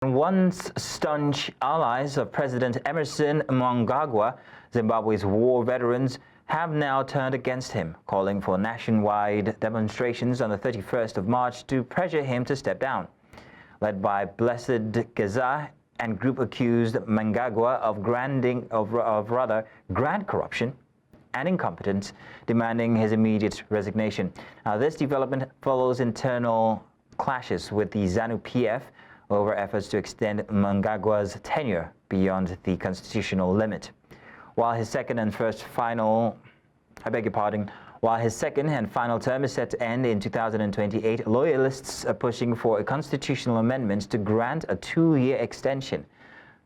Once staunch allies of President Emmerson Mnangagwa, Zimbabwe's war veterans, have now turned against him, calling for nationwide demonstrations on the 31st of March to pressure him to step down. Led by Blessed Geza and group accused Mnangagwa of grand corruption and incompetence, demanding his immediate resignation. Now, this development follows internal clashes with the ZANU-PF over efforts to extend Mnangagwa's tenure beyond the constitutional limit. While his second and final term is set to end in 2028, loyalists are pushing for a constitutional amendment to grant a 2-year extension.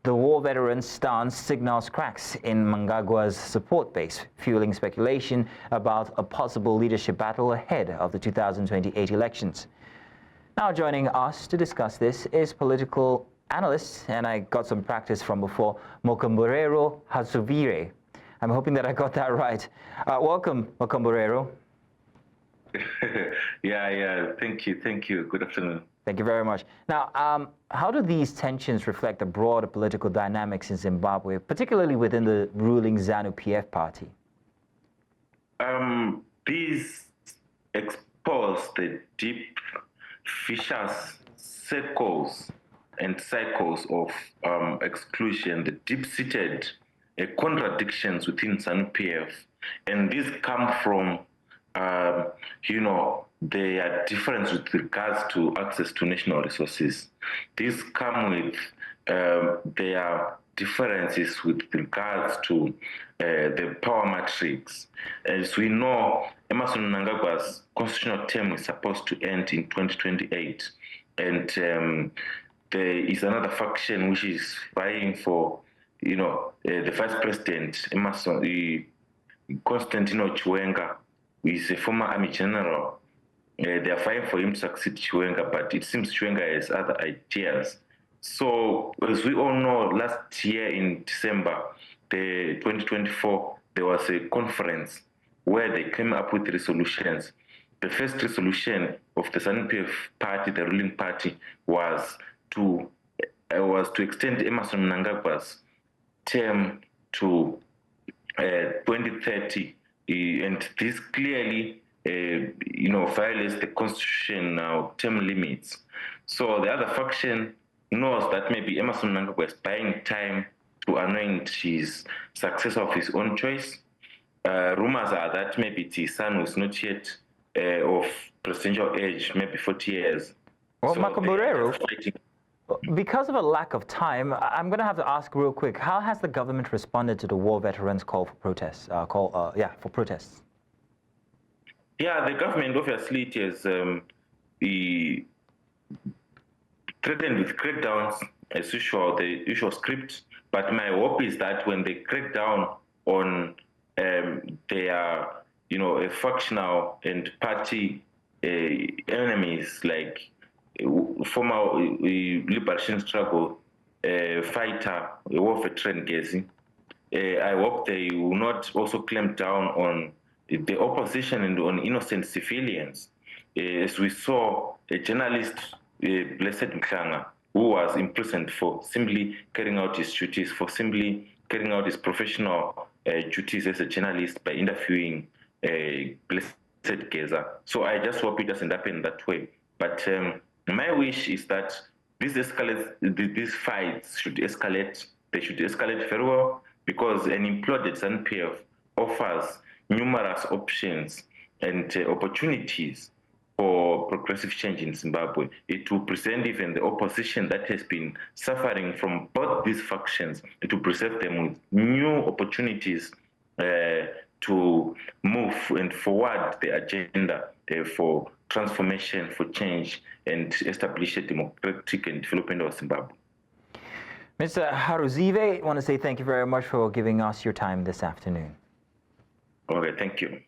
The war veteran's stance signals cracks in Mnangagwa's support base, fueling speculation about a possible leadership battle ahead of the 2028 elections. Now joining us to discuss this is political analyst, and I got some practice from before, Makomborero Haruzive. I'm hoping that I got that right. Welcome, Makomborero. Yeah. Thank you. Good afternoon. Thank you very much. Now, how do these tensions reflect the broader political dynamics in Zimbabwe, particularly within the ruling ZANU-PF party? These expose the deep, vicious circles and cycles of exclusion, the deep-seated contradictions within ZANU-PF, and these come from, their difference with regards to access to national resources. These come with their differences with regards to the power matrix. As we know, Emmerson Mnangagwa's constitutional term is supposed to end in 2028, and there is another faction which is vying for, the Vice President Emmerson, Constantino Chiwenga, who is a former Army General. They are fighting for him to succeed Chiwenga, but it seems Chiwenga has other ideas. So, as we all know, last year in December, 2024, there was a conference where they came up with resolutions. The first resolution of the ZANU-PF party, the ruling party, was to extend Emmerson Mnangagwa's term to 2030, and this clearly violates the constitutional term limits. So the other faction knows that maybe Emmerson Mnangagwa is buying time to anoint his successor of his own choice. Rumors are that maybe it's his son who's not yet of presidential age, maybe 40 years. Well, so Makomborero, because of a lack of time, I'm going to have to ask real quick, how has the government responded to the war veterans' call for protests? For protests? Yeah, the government obviously it has threatened with crackdowns as usual, the usual script. But my hope is that when they crack down on their, factional and party enemies like former liberation struggle fighter, war veteran Gezi, I hope they will not also clamp down on the opposition and on innocent civilians. As we saw, a journalist, Blessed Geza, who was imprisoned for simply carrying out his duties, for simply carrying out his professional duties as a journalist by interviewing Blessed Geza. So I just hope it doesn't happen that way. But my wish is that these fights should escalate. They should escalate very well, because an imploded ZANU-PF offers numerous options and opportunities for progressive change in Zimbabwe. It will present even the opposition that has been suffering from both these factions, it will present them with new opportunities to move and forward the agenda for transformation, for change, and establish a democratic and development of Zimbabwe. Mr. Haruzive, I want to say thank you very much for giving us your time this afternoon. Okay, thank you.